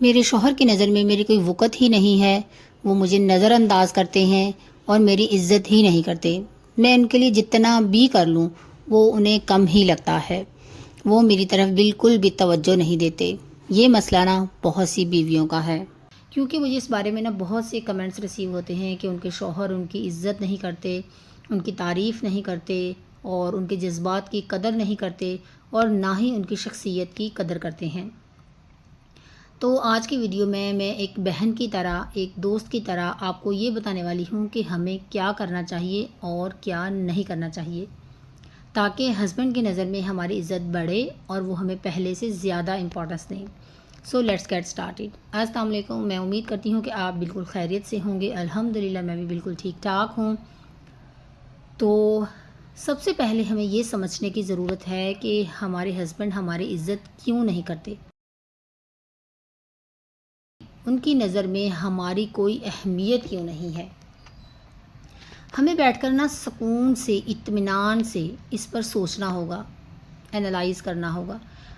میرے شوہر کی نظر میں میری کوئی وقت ہی نہیں ہے، وہ مجھے نظر انداز کرتے ہیں اور میری عزت ہی نہیں کرتے۔ میں ان کے لیے جتنا بھی کر لوں وہ انہیں کم ہی لگتا ہے، وہ میری طرف بالکل بھی توجہ نہیں دیتے۔ یہ مسئلہ نا بہت سی بیویوں کا ہے، کیونکہ مجھے اس بارے میں نا بہت سے کمنٹس ریسیو ہوتے ہیں کہ ان کے شوہر ان کی عزت نہیں کرتے، ان کی تعریف نہیں کرتے اور ان کے جذبات کی قدر نہیں کرتے اور نہ ہی ان کی شخصیت کی قدر کرتے ہیں۔ تو آج کی ویڈیو میں ایک بہن کی طرح، ایک دوست کی طرح آپ کو یہ بتانے والی ہوں کہ ہمیں کیا کرنا چاہیے اور کیا نہیں کرنا چاہیے، تاکہ ہسبینڈ کی نظر میں ہماری عزت بڑھے اور وہ ہمیں پہلے سے زیادہ امپورٹنس دیں۔ So let's get started. السلام علیکم، میں امید کرتی ہوں کہ آپ بالکل خیریت سے ہوں گے۔ الحمدللہ میں بھی بالکل ٹھیک ٹھاک ہوں۔ تو سب سے پہلے ہمیں یہ سمجھنے کی ضرورت ہے کہ ہمارے ہسبینڈ ہماری عزت کیوں نہیں کرتے، ان کی نظر میں ہماری کوئی اہمیت کیوں نہیں ہے۔ ہمیں بیٹھ کر نا سکون سے، اطمینان سے اس پر سوچنا ہوگا، انالائز کرنا ہوگا۔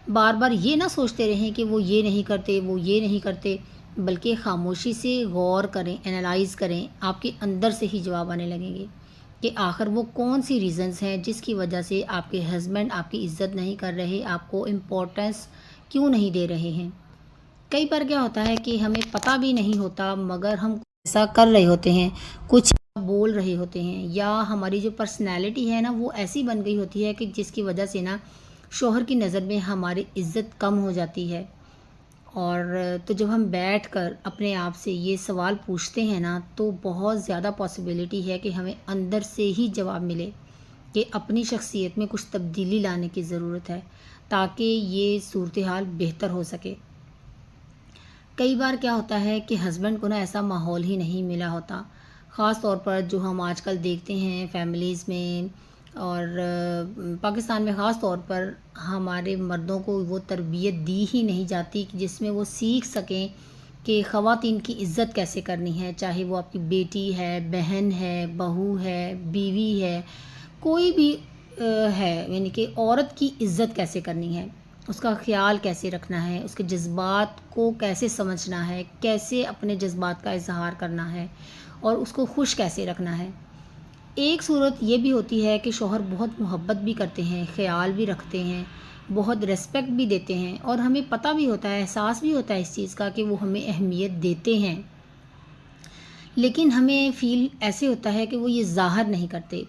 بار بار یہ نہ سوچتے رہیں کہ وہ یہ نہیں کرتے، وہ یہ نہیں کرتے، بلکہ خاموشی سے غور کریں، انالائز کریں۔ آپ کے اندر سے ہی جواب آنے لگیں گے کہ آخر وہ کون سی ریزنز ہیں جس کی وجہ سے آپ کے ہسبینڈ آپ کی عزت نہیں کر رہے، آپ کو امپورٹنس کیوں نہیں دے رہے ہیں۔ کئی بار کیا ہوتا ہے کہ ہمیں پتہ بھی نہیں ہوتا، مگر ہم ایسا کر رہے ہوتے ہیں، کچھ بول رہے ہوتے ہیں، یا ہماری جو پرسنالٹی ہے نا وہ ایسی بن گئی ہوتی ہے کہ جس کی وجہ سے نا شوہر کی نظر میں ہماری عزت کم ہو جاتی ہے۔ اور تو جب ہم بیٹھ کر اپنے آپ سے یہ سوال پوچھتے ہیں نا تو بہت زیادہ پاسبلٹی ہے کہ ہمیں اندر سے ہی جواب ملے کہ اپنی شخصیت میں کچھ تبدیلی لانے کی ضرورت ہے، تاکہ یہ صورتحال بہتر ہو سکے۔ کئی بار کیا ہوتا ہے کہ ہسبینڈ کو نا ایسا ماحول ہی نہیں ملا ہوتا، خاص طور پر جو ہم آج کل دیکھتے ہیں فیملیز میں اور پاکستان میں خاص طور پر ہمارے مردوں کو وہ تربیت دی ہی نہیں جاتی کہ جس میں وہ سیکھ سکیں کہ خواتین کی عزت کیسے کرنی ہے، چاہے وہ آپ کی بیٹی ہے، بہن ہے، بہو ہے، بیوی ہے، کوئی بھی ہے، یعنی کہ عورت کی عزت کیسے کرنی ہے، اس کا خیال کیسے رکھنا ہے، اس کے جذبات کو کیسے سمجھنا ہے، کیسے اپنے جذبات کا اظہار کرنا ہے اور اس کو خوش کیسے رکھنا ہے۔ ایک صورت یہ بھی ہوتی ہے کہ شوہر بہت محبت بھی کرتے ہیں، خیال بھی رکھتے ہیں، بہت ریسپیکٹ بھی دیتے ہیں اور ہمیں پتہ بھی ہوتا ہے، احساس بھی ہوتا ہے اس چیز کا کہ وہ ہمیں اہمیت دیتے ہیں، لیکن ہمیں فیل ایسے ہوتا ہے کہ وہ یہ ظاہر نہیں کرتے۔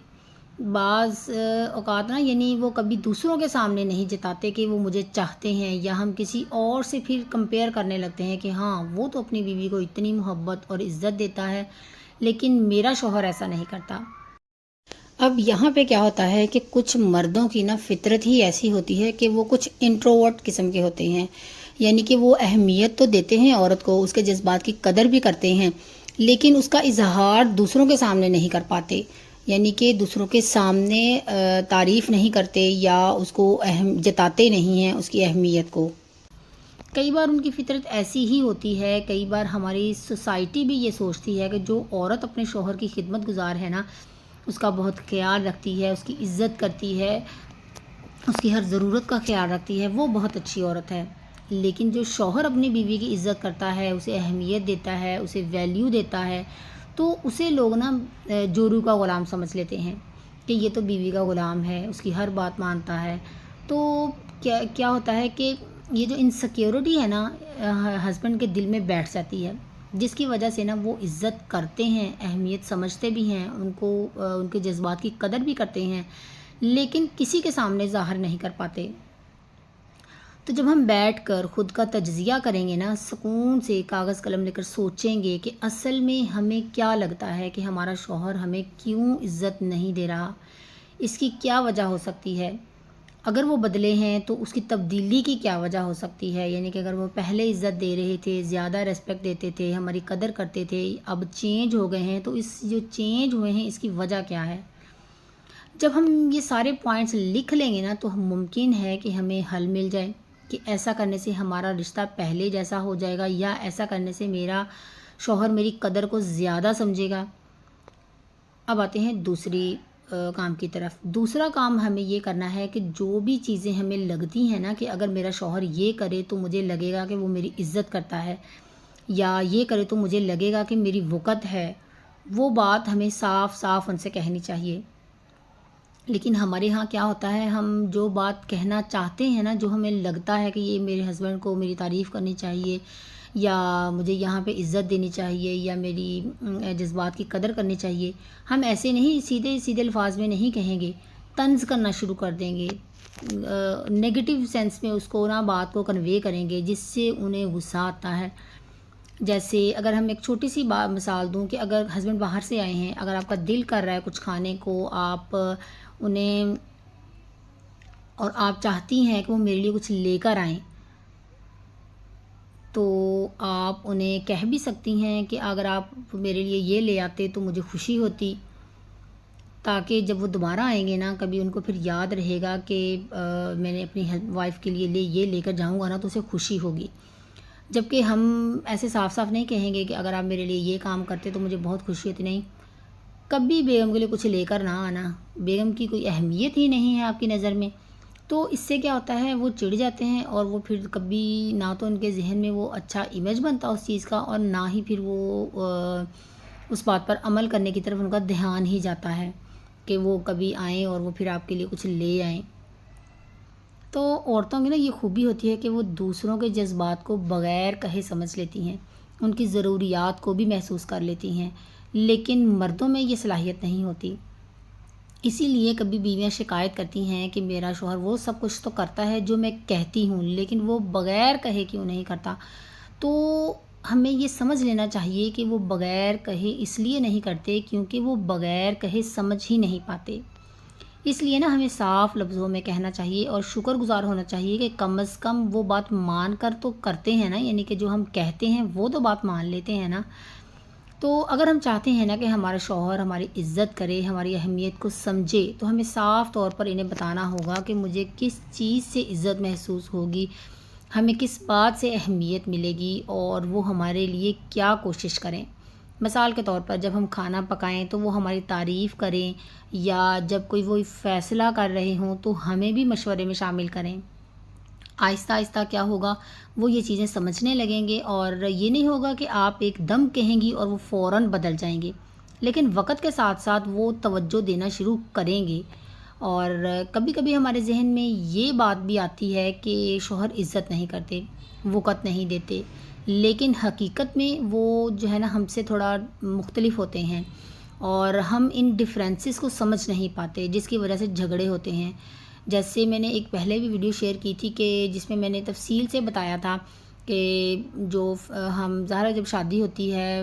بعض اوقات نا یعنی وہ کبھی دوسروں کے سامنے نہیں جتاتے کہ وہ مجھے چاہتے ہیں، یا ہم کسی اور سے پھر کمپیئر کرنے لگتے ہیں کہ ہاں وہ تو اپنی بیوی کو اتنی محبت اور عزت دیتا ہے لیکن میرا شوہر ایسا نہیں کرتا۔ اب یہاں پہ کیا ہوتا ہے کہ کچھ مردوں کی نا فطرت ہی ایسی ہوتی ہے کہ وہ کچھ انٹروورٹ قسم کے ہوتے ہیں، یعنی کہ وہ اہمیت تو دیتے ہیں عورت کو، اس کے جذبات کی قدر بھی کرتے ہیں، لیکن اس کا اظہار دوسروں کے سامنے نہیں کر پاتے، یعنی کہ دوسروں کے سامنے تعریف نہیں کرتے یا اس کو جتاتے نہیں ہیں اس کی اہمیت کو۔ کئی بار ان کی فطرت ایسی ہی ہوتی ہے، کئی بار ہماری سوسائٹی بھی یہ سوچتی ہے کہ جو عورت اپنے شوہر کی خدمت گزار ہے نا، اس کا بہت خیال رکھتی ہے، اس کی عزت کرتی ہے، اس کی ہر ضرورت کا خیال رکھتی ہے، وہ بہت اچھی عورت ہے۔ لیکن جو شوہر اپنی بیوی کی عزت کرتا ہے، اسے اہمیت دیتا ہے، اسے ویلیو دیتا ہے، تو اسے لوگ نا جورو کا غلام سمجھ لیتے ہیں کہ یہ تو بیوی کا غلام ہے، اس کی ہر بات مانتا ہے۔ تو کیا ہوتا ہے کہ یہ جو انسیکیورٹی ہے نا ہسبینڈ کے دل میں بیٹھ جاتی ہے، جس کی وجہ سے نا وہ عزت کرتے ہیں، اہمیت سمجھتے بھی ہیں، ان کو ان کے جذبات کی قدر بھی کرتے ہیں، لیکن کسی کے سامنے ظاہر نہیں کر پاتے۔ تو جب ہم بیٹھ کر خود کا تجزیہ کریں گے نا، سکون سے کاغذ قلم لے کر سوچیں گے کہ اصل میں ہمیں کیا لگتا ہے کہ ہمارا شوہر ہمیں کیوں عزت نہیں دے رہا، اس کی کیا وجہ ہو سکتی ہے، اگر وہ بدلے ہیں تو اس کی تبدیلی کی کیا وجہ ہو سکتی ہے، یعنی کہ اگر وہ پہلے عزت دے رہے تھے، زیادہ ریسپیکٹ دیتے تھے، ہماری قدر کرتے تھے، اب چینج ہو گئے ہیں، تو اس جو چینج ہوئے ہیں اس کی وجہ کیا ہے۔ جب ہم یہ سارے پوائنٹس لکھ لیں گے نا تو ممکن ہے کہ ہمیں حل مل جائے کہ ایسا کرنے سے ہمارا رشتہ پہلے جیسا ہو جائے گا، یا ایسا کرنے سے میرا شوہر میری قدر کو زیادہ سمجھے گا۔ اب آتے ہیں دوسری کام کی طرف۔ دوسرا کام ہمیں یہ کرنا ہے کہ جو بھی چیزیں ہمیں لگتی ہیں نا کہ اگر میرا شوہر یہ کرے تو مجھے لگے گا کہ وہ میری عزت کرتا ہے، یا یہ کرے تو مجھے لگے گا کہ میری وقت ہے، وہ بات ہمیں صاف صاف ان سے کہنی چاہیے۔ لیکن ہمارے ہاں کیا ہوتا ہے، ہم جو بات کہنا چاہتے ہیں نا، جو ہمیں لگتا ہے کہ یہ میرے ہسبینڈ کو میری تعریف کرنی چاہیے، یا مجھے یہاں پہ عزت دینی چاہیے، یا میری جذبات کی قدر کرنی چاہیے، ہم ایسے نہیں سیدھے سیدھے الفاظ میں نہیں کہیں گے، طنز کرنا شروع کر دیں گے، نیگیٹو سینس میں اس کو نا بات کو کنوے کریں گے، جس سے انہیں غصہ آتا ہے۔ جیسے اگر ہم ایک چھوٹی سی مثال دوں کہ اگر ہسبینڈ باہر سے آئے ہیں، اگر آپ کا دل کر رہا ہے کچھ کھانے کو، آپ انہیں اور آپ چاہتی ہیں کہ وہ میرے لیے کچھ لے کر آئیں، تو آپ انہیں کہہ بھی سکتی ہیں کہ اگر آپ میرے لیے یہ لے آتے تو مجھے خوشی ہوتی، تاکہ جب وہ دوبارہ آئیں گے نا کبھی ان کو پھر یاد رہے گا کہ میں نے اپنی وائف کے لیے یہ لے کر جاؤں گا نا تو اسے خوشی ہوگی۔ جبکہ ہم ایسے صاف صاف نہیں کہیں گے کہ اگر آپ میرے لیے یہ کام کرتے تو مجھے بہت خوشی ہوتی، نہیں، کبھی بیگم کے لیے کچھ لے کر نہ آنا، بیگم کی کوئی اہمیت ہی نہیں ہے آپ کی نظر میں، تو اس سے کیا ہوتا ہے وہ چڑ جاتے ہیں، اور وہ پھر کبھی نہ تو ان کے ذہن میں وہ اچھا امیج بنتا اس چیز کا، اور نہ ہی پھر وہ اس بات پر عمل کرنے کی طرف ان کا دھیان ہی جاتا ہے کہ وہ کبھی آئیں اور وہ پھر آپ کے لیے کچھ لے آئیں۔ تو عورتوں کی نا یہ خوبی ہوتی ہے کہ وہ دوسروں کے جذبات کو بغیر کہے سمجھ لیتی ہیں، ان کی ضروریات کو بھی محسوس کر لیتی ہیں، لیکن مردوں میں یہ صلاحیت نہیں ہوتی۔ اسی لیے کبھی بیویاں شکایت کرتی ہیں کہ میرا شوہر وہ سب کچھ تو کرتا ہے جو میں کہتی ہوں، لیکن وہ بغیر کہے کیوں نہیں کرتا۔ تو ہمیں یہ سمجھ لینا چاہیے کہ وہ بغیر کہے اس لیے نہیں کرتے کیونکہ وہ بغیر کہے سمجھ ہی نہیں پاتے۔ اس لیے نا ہمیں صاف لفظوں میں کہنا چاہیے اور شکر گزار ہونا چاہیے کہ کم از کم وہ بات مان کر تو کرتے ہیں نا، یعنی کہ جو ہم کہتے ہیں وہ تو بات مان لیتے ہیں نا۔ تو اگر ہم چاہتے ہیں نا کہ ہمارا شوہر ہماری عزت کرے، ہماری اہمیت کو سمجھے، تو ہمیں صاف طور پر انہیں بتانا ہوگا کہ مجھے کس چیز سے عزت محسوس ہوگی، ہمیں کس بات سے اہمیت ملے گی، اور وہ ہمارے لیے کیا کوشش کریں۔ مثال کے طور پر جب ہم کھانا پکائیں تو وہ ہماری تعریف کریں، یا جب کوئی فیصلہ کر رہے ہوں تو ہمیں بھی مشورے میں شامل کریں۔ آہستہ آہستہ کیا ہوگا، وہ یہ چیزیں سمجھنے لگیں گے، اور یہ نہیں ہوگا کہ آپ ایک دم کہیں گی اور وہ فوراً بدل جائیں گے، لیکن وقت کے ساتھ ساتھ وہ توجہ دینا شروع کریں گے۔ اور کبھی کبھی ہمارے ذہن میں یہ بات بھی آتی ہے کہ شوہر عزت نہیں کرتے، وقت نہیں دیتے، لیکن حقیقت میں وہ جو ہے نا ہم سے تھوڑا مختلف ہوتے ہیں، اور ہم ان ڈفرینسز کو سمجھ نہیں پاتے، جس کی وجہ سے جھگڑے ہوتے ہیں۔ جیسے میں نے ایک پہلے بھی ویڈیو شیئر کی تھی کہ جس میں نے تفصیل سے بتایا تھا کہ جو ہم ظاہر جب شادی ہوتی ہے،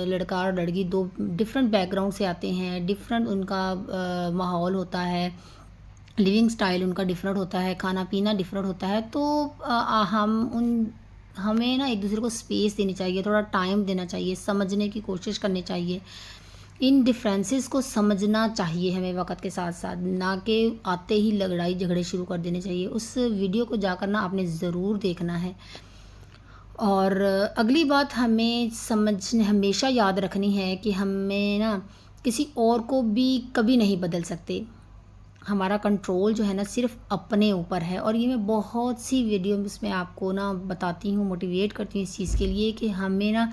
لڑکا اور لڑکی دو ڈفرینٹ بیک گراؤنڈ سے آتے ہیں، ڈفرینٹ ان کا ماحول ہوتا ہے، لیونگ سٹائل ان کا ڈفرینٹ ہوتا ہے، کھانا پینا ڈفرینٹ ہوتا ہے، تو ہمیں نا ایک دوسرے کو اسپیس دینی چاہیے، تھوڑا ٹائم دینا چاہیے، سمجھنے کی کوشش کرنی چاہیے، ان ڈفرینسز کو سمجھنا چاہیے ہمیں وقت کے ساتھ ساتھ، نہ کہ آتے ہی لڑائی جھگڑے شروع کر دینے چاہیے۔ اس ویڈیو کو جا کر نا آپ نے ضرور دیکھنا ہے۔ اور اگلی بات ہمیں ہمیشہ یاد رکھنی ہے کہ ہمیں نا کسی اور کو بھی کبھی نہیں بدل سکتے، ہمارا کنٹرول جو ہے نا صرف اپنے اوپر ہے۔ اور یہ میں بہت سی ویڈیوز میں آپ کو نا بتاتی ہوں، موٹیویٹ کرتی ہوں اس چیز کے لیے کہ ہمیں نا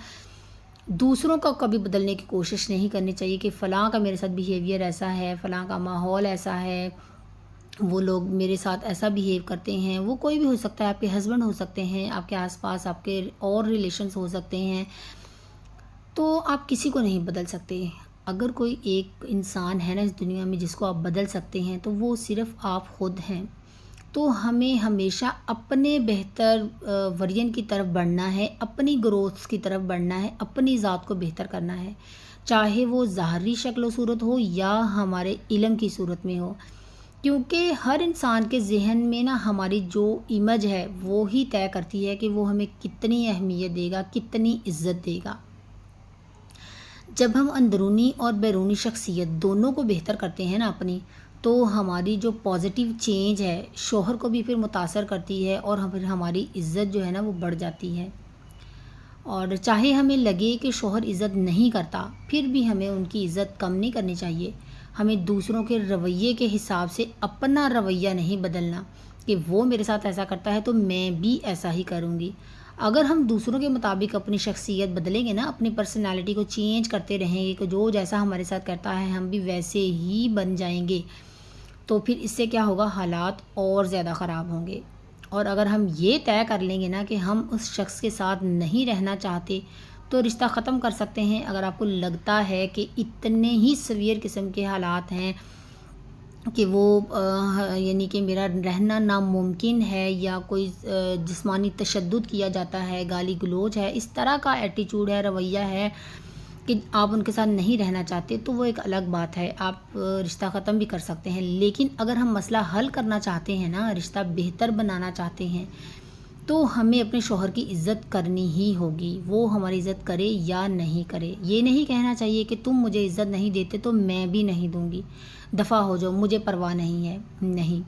دوسروں کا کبھی بدلنے کی کوشش نہیں کرنی چاہیے کہ فلاں کا میرے ساتھ بیہیویئر ایسا ہے، فلاں کا ماحول ایسا ہے، وہ لوگ میرے ساتھ ایسا بیہیو کرتے ہیں۔ وہ کوئی بھی ہو سکتا ہے، آپ کے ہسبینڈ ہو سکتے ہیں، آپ کے آس پاس آپ کے اور ریلیشنز ہو سکتے ہیں، تو آپ کسی کو نہیں بدل سکتے۔ اگر کوئی ایک انسان ہے نا اس دنیا میں جس کو آپ بدل سکتے ہیں تو وہ صرف آپ خود ہیں۔ تو ہمیں ہمیشہ اپنے بہتر ورژن کی طرف بڑھنا ہے، اپنی گروتھ کی طرف بڑھنا ہے، اپنی ذات کو بہتر کرنا ہے، چاہے وہ ظاہری شکل و صورت ہو یا ہمارے علم کی صورت میں ہو، کیونکہ ہر انسان کے ذہن میں نا ہماری جو امیج ہے وہ ہی طے کرتی ہے کہ وہ ہمیں کتنی اہمیت دے گا، کتنی عزت دے گا۔ جب ہم اندرونی اور بیرونی شخصیت دونوں کو بہتر کرتے ہیں نا اپنی، تو ہماری جو پازیٹیو چینج ہے شوہر کو بھی پھر متاثر کرتی ہے، اور پھر ہماری عزت جو ہے نا وہ بڑھ جاتی ہے۔ اور چاہے ہمیں لگے کہ شوہر عزت نہیں کرتا، پھر بھی ہمیں ان کی عزت کم نہیں کرنی چاہیے، ہمیں دوسروں کے رویے کے حساب سے اپنا رویہ نہیں بدلنا کہ وہ میرے ساتھ ایسا کرتا ہے تو میں بھی ایسا ہی کروں گی۔ اگر ہم دوسروں کے مطابق اپنی شخصیت بدلیں گے نا، اپنی پرسنالٹی کو چینج کرتے رہیں گے کہ جو جیسا ہمارے ساتھ کرتا ہے ہم بھی ویسے ہی بن جائیں گے، تو پھر اس سے کیا ہوگا، حالات اور زیادہ خراب ہوں گے۔ اور اگر ہم یہ طے کر لیں گے نا کہ ہم اس شخص کے ساتھ نہیں رہنا چاہتے تو رشتہ ختم کر سکتے ہیں۔ اگر آپ کو لگتا ہے کہ اتنے ہی سیویئر قسم کے حالات ہیں کہ وہ یعنی کہ میرا رہنا ناممکن ہے، یا کوئی جسمانی تشدد کیا جاتا ہے، گالی گلوچ ہے، اس طرح کا ایٹیچیوڈ ہے، رویہ ہے کہ آپ ان کے ساتھ نہیں رہنا چاہتے، تو وہ ایک الگ بات ہے، آپ رشتہ ختم بھی کر سکتے ہیں۔ لیکن اگر ہم مسئلہ حل کرنا چاہتے ہیں نا، رشتہ بہتر بنانا چاہتے ہیں، تو ہمیں اپنے شوہر کی عزت کرنی ہی ہوگی، وہ ہماری عزت کرے یا نہیں کرے۔ یہ نہیں کہنا چاہیے کہ تم مجھے عزت نہیں دیتے تو میں بھی نہیں دوں گی، دفع ہو جاؤ، مجھے پرواہ نہیں ہے۔ نہیں،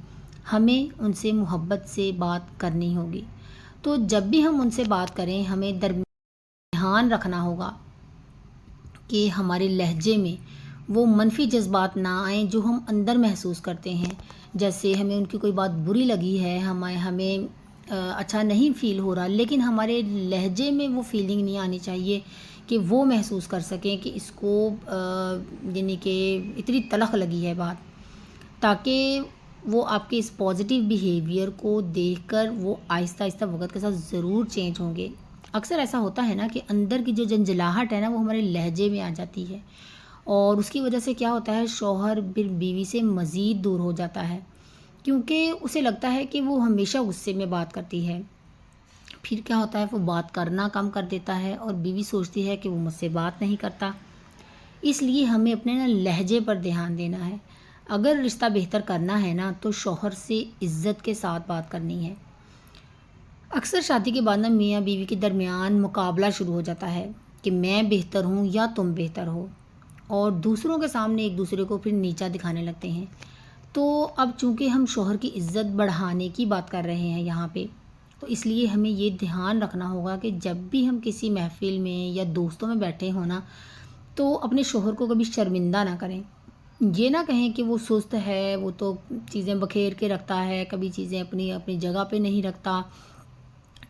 ہمیں ان سے محبت سے بات کرنی ہوگی۔ تو جب بھی ہم ان سے بات کریں ہمیں دھیان رکھنا ہوگا کہ ہمارے لہجے میں وہ منفی جذبات نہ آئیں جو ہم اندر محسوس کرتے ہیں۔ جیسے ہمیں ان کی کوئی بات بری لگی ہے، ہمیں اچھا نہیں فیل ہو رہا، لیکن ہمارے لہجے میں وہ فیلنگ نہیں آنی چاہیے کہ وہ محسوس کر سکیں کہ اس کو یعنی کہ اتنی تلخ لگی ہے بات، تاکہ وہ آپ کے اس پازیٹیو بیہیویئر کو دیکھ کر وہ آہستہ آہستہ وقت کے ساتھ ضرور چینج ہوں گے۔ اکثر ایسا ہوتا ہے نا کہ اندر کی جو جنجلاہٹ ہے نا وہ ہمارے لہجے میں آ جاتی ہے، اور اس کی وجہ سے کیا ہوتا ہے، شوہر پھر بیوی سے مزید دور ہو جاتا ہے، کیونکہ اسے لگتا ہے کہ وہ ہمیشہ غصے میں بات کرتی ہے۔ پھر کیا ہوتا ہے، وہ بات کرنا کم کر دیتا ہے اور بیوی سوچتی ہے کہ وہ مجھ سے بات نہیں کرتا۔ اس لیے ہمیں اپنے نا لہجے پر دھیان دینا ہے۔ اگر رشتہ بہتر کرنا ہے نا تو شوہر سے عزت کے ساتھ بات کرنی ہے۔ اکثر شادی کے بعد نا میاں بیوی کے درمیان مقابلہ شروع ہو جاتا ہے کہ میں بہتر ہوں یا تم بہتر ہو، اور دوسروں کے سامنے ایک دوسرے کو پھر نیچا دکھانے لگتے ہیں۔ تو اب چونکہ ہم شوہر کی عزت بڑھانے کی بات کر رہے ہیں یہاں پہ، تو اس لیے ہمیں یہ دھیان رکھنا ہوگا کہ جب بھی ہم کسی محفل میں یا دوستوں میں بیٹھے ہوں نا، تو اپنے شوہر کو کبھی شرمندہ نہ کریں۔ یہ نہ کہیں کہ وہ سست ہے، وہ تو چیزیں بکھیر کے رکھتا ہے، کبھی چیزیں اپنی جگہ پہ نہیں رکھتا،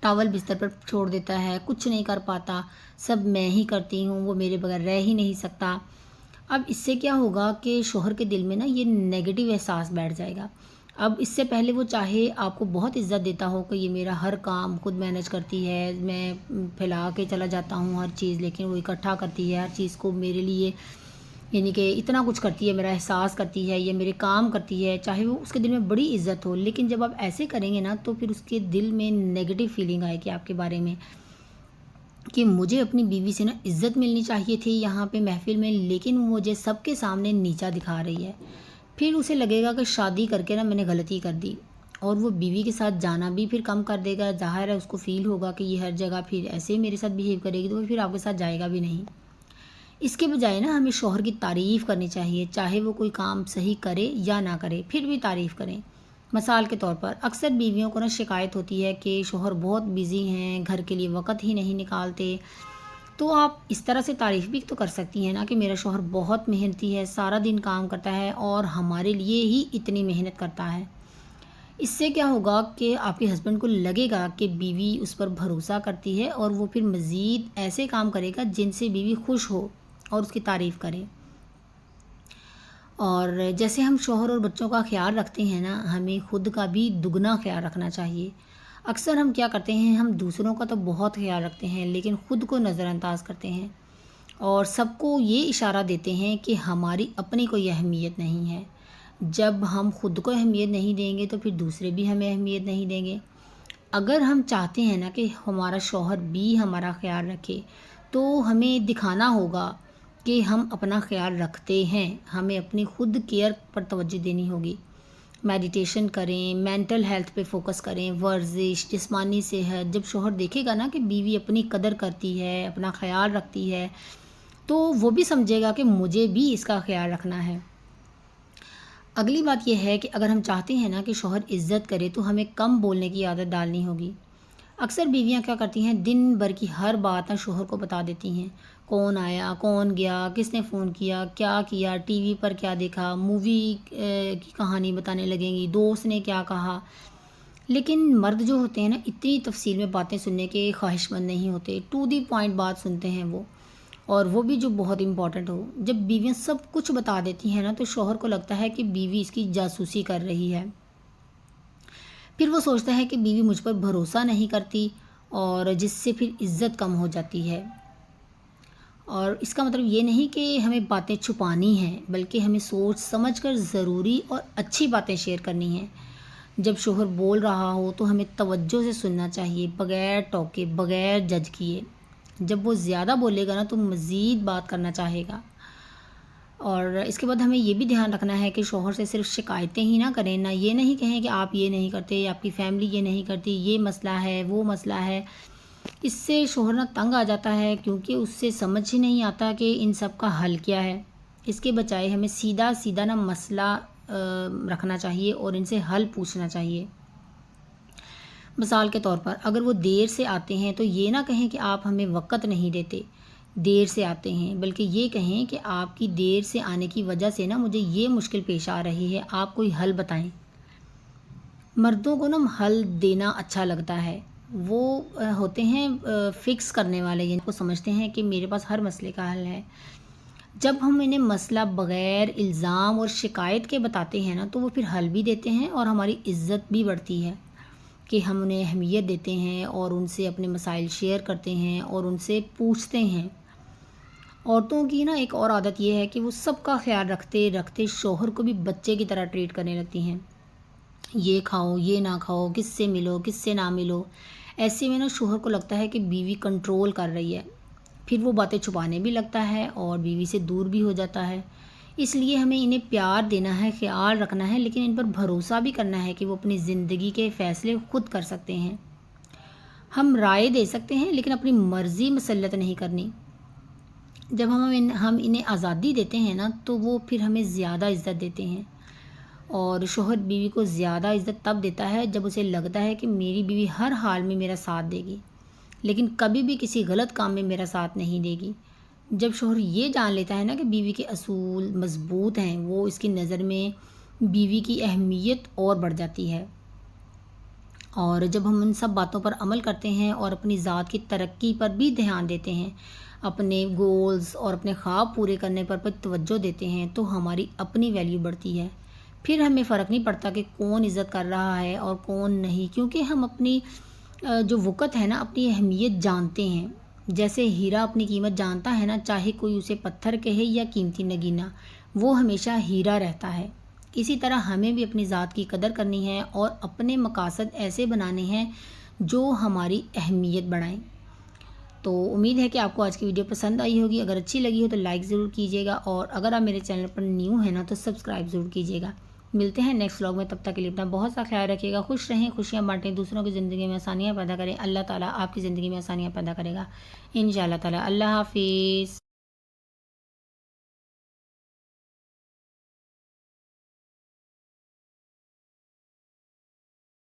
ٹاول بستر پر چھوڑ دیتا ہے، کچھ نہیں کر پاتا، سب میں ہی کرتی ہوں، وہ میرے بغیر رہ ہی نہیں سکتا۔ اب اس سے کیا ہوگا کہ شوہر کے دل میں نا یہ نیگیٹو احساس بیٹھ جائے گا۔ اب اس سے پہلے وہ چاہے آپ کو بہت عزت دیتا ہو کہ یہ میرا ہر کام خود مینج کرتی ہے، میں پھیلا کے چلا جاتا ہوں ہر چیز، لیکن وہ اکٹھا کرتی ہے ہر چیز کو میرے لیے، یعنی کہ اتنا کچھ کرتی ہے، میرا احساس کرتی ہے، یا میرے کام کرتی ہے، چاہے وہ اس کے دل میں بڑی عزت ہو، لیکن جب آپ ایسے کریں گے نا تو پھر اس کے دل میں نیگیٹو فیلنگ آئے گی آپ کے بارے میں کہ مجھے اپنی بیوی سے نا عزت ملنی چاہیے تھی یہاں پہ محفل میں، لیکن وہ مجھے سب کے سامنے نیچا دکھا رہی ہے۔ پھر اسے لگے گا کہ شادی کر کے نا میں نے غلطی کر دی، اور وہ بیوی کے ساتھ جانا بھی پھر کم کر دے گا۔ ظاہر ہے اس کو فیل ہوگا کہ یہ ہر جگہ پھر ایسے ہی میرے ساتھ بیہیو کرے گی، تو وہ پھر آپ کے ساتھ جائے گا بھی نہیں۔ اس کے بجائے نا ہمیں شوہر کی تعریف کرنی چاہیے، چاہے وہ کوئی کام صحیح کرے یا نہ کرے، پھر بھی تعریف کریں۔ مثال کے طور پر اکثر بیویوں کو نا شکایت ہوتی ہے کہ شوہر بہت بیزی ہیں، گھر کے لیے وقت ہی نہیں نکالتے، تو آپ اس طرح سے تعریف بھی تو کر سکتی ہیں نا کہ میرا شوہر بہت محنتی ہے، سارا دن کام کرتا ہے اور ہمارے لیے ہی اتنی محنت کرتا ہے۔ اس سے کیا ہوگا کہ آپ کے ہسبینڈ کو لگے گا کہ بیوی اس پر بھروسہ کرتی ہے، اور وہ پھر مزید ایسے کام کرے گا جن سے بیوی خوش ہو اور اس کی تعریف کرے۔ اور جیسے ہم شوہر اور بچوں کا خیال رکھتے ہیں نا، ہمیں خود کا بھی دگنا خیال رکھنا چاہیے۔ اکثر ہم کیا کرتے ہیں، ہم دوسروں کا تو بہت خیال رکھتے ہیں لیکن خود کو نظر انداز کرتے ہیں، اور سب کو یہ اشارہ دیتے ہیں کہ ہماری اپنی کوئی اہمیت نہیں ہے۔ جب ہم خود کو اہمیت نہیں دیں گے تو پھر دوسرے بھی ہمیں اہمیت نہیں دیں گے۔ اگر ہم چاہتے ہیں نا کہ ہمارا شوہر بھی ہمارا خیال رکھے، تو ہمیں دکھانا ہوگا کہ ہم اپنا خیال رکھتے ہیں، ہمیں اپنی خود کیئر پر توجہ دینی ہوگی۔ میڈیٹیشن کریں، مینٹل ہیلتھ پہ فوکس کریں، ورزش، جسمانی صحت۔ جب شوہر دیکھے گا نا کہ بیوی اپنی قدر کرتی ہے، اپنا خیال رکھتی ہے، تو وہ بھی سمجھے گا کہ مجھے بھی اس کا خیال رکھنا ہے۔ اگلی بات یہ ہے کہ اگر ہم چاہتے ہیں نا کہ شوہر عزت کرے تو ہمیں کم بولنے کی عادت ڈالنی ہوگی۔ اکثر بیویاں کیا کرتی ہیں، دن بھر کی ہر بات نہ شوہر کو بتا دیتی ہیں، کون آیا، کون گیا، کس نے فون کیا ٹی وی پر کیا دیکھا، مووی کی کہانی بتانے لگیں گی، دوست نے کیا کہا۔ لیکن مرد جو ہوتے ہیں نا، اتنی تفصیل میں باتیں سننے کے خواہش مند نہیں ہوتے، ٹو دی پوائنٹ بات سنتے ہیں وہ، اور وہ بھی جو بہت امپورٹنٹ ہو۔ جب بیویاں سب کچھ بتا دیتی ہیں نا تو شوہر کو لگتا ہے کہ بیوی اس کی جاسوسی کر رہی ہے، پھر وہ سوچتا ہے کہ بیوی مجھ پر بھروسہ نہیں کرتی، اور جس سے پھر عزت کم ہو جاتی ہے۔ اور اس کا مطلب یہ نہیں کہ ہمیں باتیں چھپانی ہیں، بلکہ ہمیں سوچ سمجھ کر ضروری اور اچھی باتیں شیئر کرنی ہیں۔ جب شوہر بول رہا ہو تو ہمیں توجہ سے سننا چاہیے، بغیر ٹوکے، بغیر جج کیے۔ جب وہ زیادہ بولے گا نا تو مزید بات کرنا چاہے گا۔ اور اس کے بعد ہمیں یہ بھی دھیان رکھنا ہے کہ شوہر سے صرف شکایتیں ہی نہ کریں، نہ یہ نہیں کہیں کہ آپ یہ نہیں کرتے، یا آپ کی فیملی یہ نہیں کرتی، یہ مسئلہ ہے، وہ مسئلہ ہے۔ اس سے شوہر نہ تنگ آ جاتا ہے، کیونکہ اس سے سمجھ ہی نہیں آتا کہ ان سب کا حل کیا ہے۔ اس کے بجائے ہمیں سیدھا نہ مسئلہ رکھنا چاہیے اور ان سے حل پوچھنا چاہیے۔ مثال کے طور پر اگر وہ دیر سے آتے ہیں تو یہ نہ کہیں کہ آپ ہمیں وقت نہیں دیتے، دیر سے آتے ہیں، بلکہ یہ کہیں کہ آپ کی دیر سے آنے کی وجہ سے نا مجھے یہ مشکل پیش آ رہی ہے، آپ کوئی حل بتائیں۔ مردوں کو نا حل دینا اچھا لگتا ہے، وہ ہوتے ہیں فکس کرنے والے، یعنی وہ سمجھتے ہیں کہ میرے پاس ہر مسئلے کا حل ہے۔ جب ہم انہیں مسئلہ بغیر الزام اور شکایت کے بتاتے ہیں نا تو وہ پھر حل بھی دیتے ہیں، اور ہماری عزت بھی بڑھتی ہے کہ ہم انہیں اہمیت دیتے ہیں اور ان سے اپنے مسائل شیئر کرتے ہیں اور ان سے پوچھتے ہیں۔ عورتوں کی نا ایک اور عادت یہ ہے کہ وہ سب کا خیال رکھتے رکھتے شوہر کو بھی بچے کی طرح ٹریٹ کرنے لگتی ہیں، یہ کھاؤ، یہ نہ کھاؤ، کس سے ملو، کس سے نہ ملو۔ ایسے میں نا شوہر کو لگتا ہے کہ بیوی کنٹرول کر رہی ہے، پھر وہ باتیں چھپانے بھی لگتا ہے اور بیوی سے دور بھی ہو جاتا ہے۔ اس لیے ہمیں انہیں پیار دینا ہے، خیال رکھنا ہے، لیکن ان پر بھروسہ بھی کرنا ہے کہ وہ اپنی زندگی کے فیصلے خود کر سکتے ہیں۔ ہم رائے دے سکتے ہیں لیکن اپنی مرضی مسلط نہیں کرنی۔ جب ہم انہیں آزادی دیتے ہیں نا تو وہ پھر ہمیں زیادہ عزت دیتے ہیں، اور شوہر بیوی کو زیادہ عزت تب دیتا ہے جب اسے لگتا ہے کہ میری بیوی ہر حال میں میرا ساتھ دے گی، لیکن کبھی بھی کسی غلط کام میں میرا ساتھ نہیں دے گی۔ جب شوہر یہ جان لیتا ہے نا کہ بیوی کے اصول مضبوط ہیں، وہ اس کی نظر میں بیوی کی اہمیت اور بڑھ جاتی ہے۔ اور جب ہم ان سب باتوں پر عمل کرتے ہیں اور اپنی ذات کی ترقی پر بھی دھیان دیتے ہیں، اپنے گولز اور اپنے خواب پورے کرنے پر توجہ دیتے ہیں، تو ہماری اپنی ویلیو بڑھتی ہے۔ پھر ہمیں فرق نہیں پڑتا کہ کون عزت کر رہا ہے اور کون نہیں، کیونکہ ہم اپنی جو وقت ہے نا، اپنی اہمیت جانتے ہیں۔ جیسے ہیرا اپنی قیمت جانتا ہے نا، چاہے کوئی اسے پتھر کہے یا قیمتی نگینہ، وہ ہمیشہ ہیرا رہتا ہے۔ اسی طرح ہمیں بھی اپنی ذات کی قدر کرنی ہے اور اپنے مقاصد ایسے بنانے ہیں جو ہماری اہمیت بڑھائیں۔ تو امید ہے کہ آپ کو آج کی ویڈیو پسند آئی ہوگی۔ اگر اچھی لگی ہو تو لائک ضرور کیجیے گا، اور اگر آپ میرے چینل پر نیو ہیں نا تو سبسکرائب ضرور کیجیے گا۔ ملتے ہیں نیکسٹ ولاگ میں، تب تک کے لیے اپنا بہت سا خیال رکھیے گا، خوش رہیں، خوشیاں بانٹیں، دوسروں کی زندگی میں آسانیاں پیدا کریں۔ اللہ تعالیٰ آپ کی زندگی میں آسانیاں پیدا کرے گا انشاءاللہ تعالیٰ۔ اللہ حافظ۔